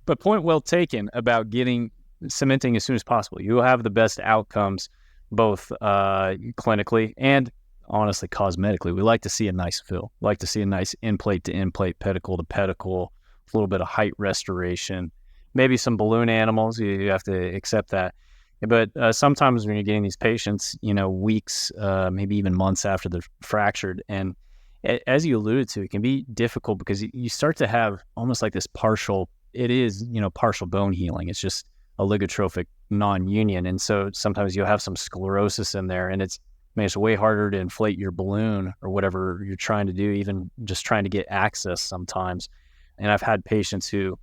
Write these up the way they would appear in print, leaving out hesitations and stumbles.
But point well taken about getting cementing as soon as possible. You will have the best outcomes, both clinically and honestly cosmetically. We like to see a nice fill, like to see a nice in-plate to in-plate, pedicle to pedicle, a little bit of height restoration, maybe some balloon animals. You have to accept that. But sometimes when you're getting these patients, weeks, maybe even months after they're fractured, and as you alluded to, it can be difficult because you start to have almost like this partial bone healing. It's just a ligotrophic non-union. And so sometimes you'll have some sclerosis in there, and it's way harder to inflate your balloon or whatever you're trying to do, even just trying to get access sometimes. And I've had patients who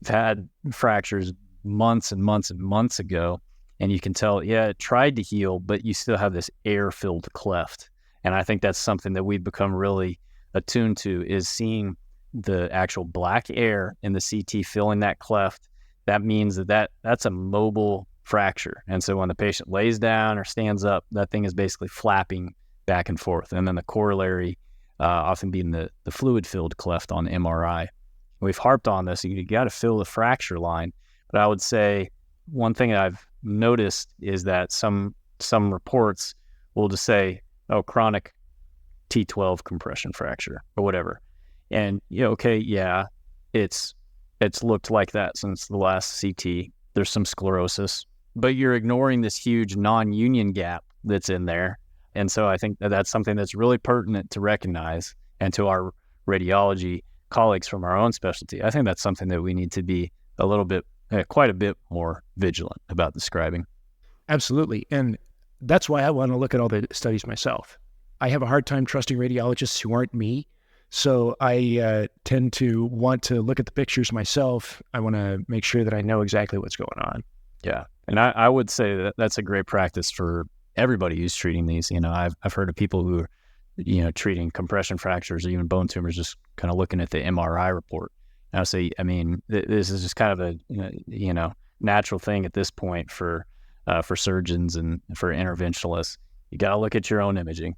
have had fractures months and months and months ago, and you can tell, it tried to heal, but you still have this air-filled cleft. And I think that's something that we've become really attuned to, is seeing the actual black air in the CT filling that cleft. That means that's a mobile fracture. And so when the patient lays down or stands up, that thing is basically flapping back and forth. And then the corollary often being the fluid-filled cleft on MRI. We've harped on this. You got to fill the fracture line. But I would say one thing I've noticed is that some reports will just say, chronic T12 compression fracture or whatever. And it's looked like that since the last CT. There's some sclerosis, but you're ignoring this huge non-union gap that's in there. And so I think that's something that's really pertinent to recognize, and to our radiology colleagues from our own specialty, I think that's something that we need to be quite a bit more vigilant about describing. Absolutely. And that's why I want to look at all the studies myself. I have a hard time trusting radiologists who aren't me. So I tend to want to look at the pictures myself. I want to make sure that I know exactly what's going on. Yeah. And I would say that that's a great practice for everybody who's treating these. I've heard of people who are, treating compression fractures or even bone tumors, just kind of looking at the MRI report. And I'll say, this is just kind of a, natural thing at this point for surgeons and for interventionalists. You got to look at your own imaging.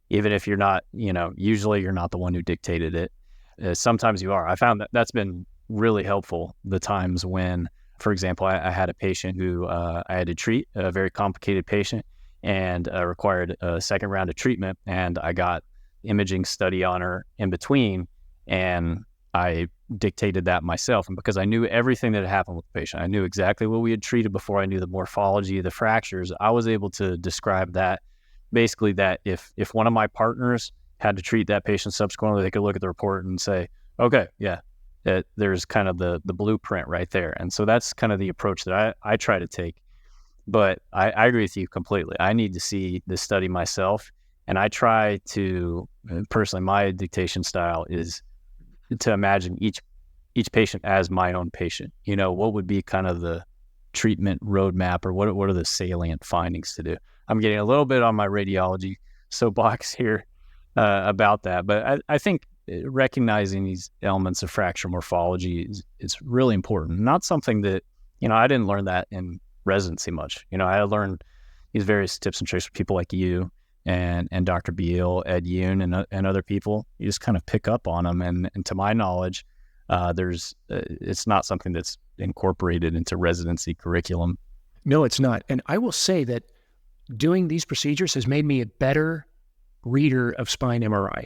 Even if you're not, usually you're not the one who dictated it. Sometimes you are. I found that that's been really helpful the times when, for example, I had a patient who I had to treat, a very complicated patient, and required a second round of treatment. And I got imaging study on her in between, and I dictated that myself. And because I knew everything that had happened with the patient, I knew exactly what we had treated before I knew the morphology of the fractures, I was able to describe that. Basically, that if one of my partners had to treat that patient subsequently, they could look at the report and say, okay, there's kind of the blueprint right there. And so that's kind of the approach that I try to take. But I agree with you completely. I need to see the study myself. And I try to, personally, my dictation style is to imagine each patient as my own patient. What would be kind of the treatment roadmap, or what are the salient findings to do? I'm getting a little bit on my radiology soapbox here about that, but I think recognizing these elements of fracture morphology is really important. Not something that, I didn't learn that in residency much. I learned these various tips and tricks from people like you and Dr. Beal, Ed Yoon, and other people. You just kind of pick up on them, and to my knowledge, it's not something that's incorporated into residency curriculum. No, it's not. And I will say that doing these procedures has made me a better reader of spine MRI.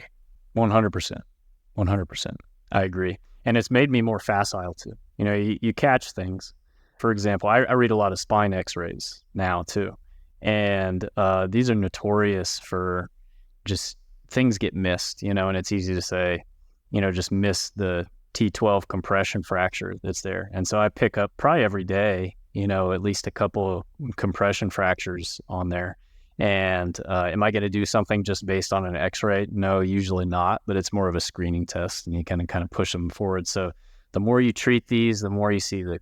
100%. I agree. And it's made me more facile too. You catch things. For example, I read a lot of spine x-rays now too. And these are notorious for just things get missed, and it's easy to say, just miss the T12 compression fracture that's there. And so I pick up probably every day, at least a couple of compression fractures on there. And am I going to do something just based on an x-ray? No, usually not, but it's more of a screening test, and you kind of push them forward. So the more you treat these, the more you see the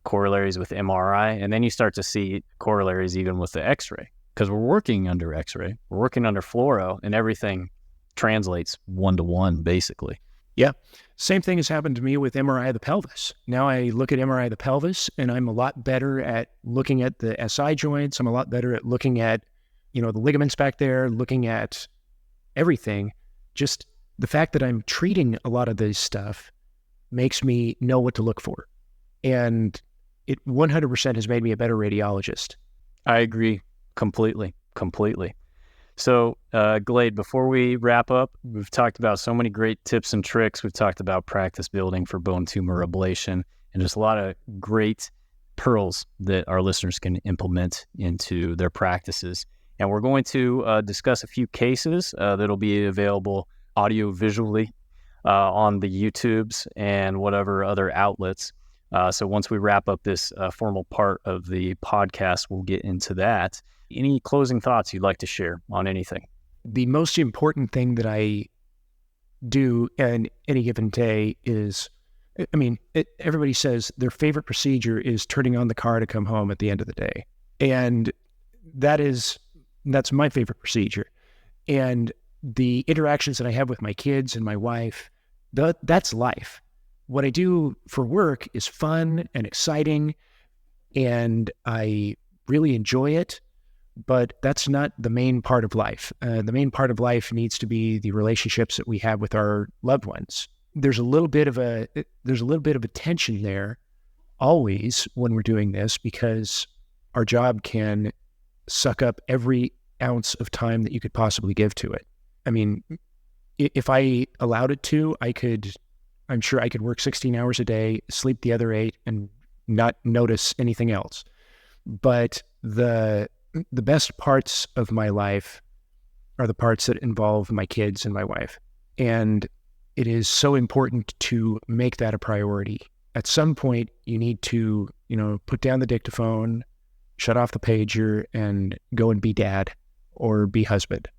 corollaries with MRI, and then you start to see corollaries even with the x-ray, because we're working under x-ray, we're working under fluoro, and everything translates 1-to-1 basically. Yeah. Same thing has happened to me with MRI of the pelvis. Now I look at MRI of the pelvis, and I'm a lot better at looking at the SI joints. I'm a lot better at looking at, the ligaments back there, looking at everything. Just the fact that I'm treating a lot of this stuff makes me know what to look for. And it 100% has made me a better radiologist. I agree completely. So, Glade, before we wrap up, we've talked about so many great tips and tricks. We've talked about practice building for bone tumor ablation and just a lot of great pearls that our listeners can implement into their practices. And we're going to discuss a few cases that'll be available audio visually on the YouTubes and whatever other outlets. So once we wrap up this formal part of the podcast, we'll get into that. Any closing thoughts you'd like to share on anything? The most important thing that I do in any given day is, everybody says their favorite procedure is turning on the car to come home at the end of the day. And that's my favorite procedure. And the interactions that I have with my kids and my wife, that's life. What I do for work is fun and exciting, and I really enjoy it, but that's not the main part of life. The main part of life needs to be the relationships that we have with our loved ones. There's a little bit of a tension there always when we're doing this, because our job can suck up every ounce of time that you could possibly give to it. I mean, if I allowed it to, I'm sure I could work 16 hours a day, sleep the other 8, and not notice anything else. But the best parts of my life are the parts that involve my kids and my wife. And it is so important to make that a priority. At some point, you need to, put down the dictaphone, shut off the pager, and go and be dad or be husband.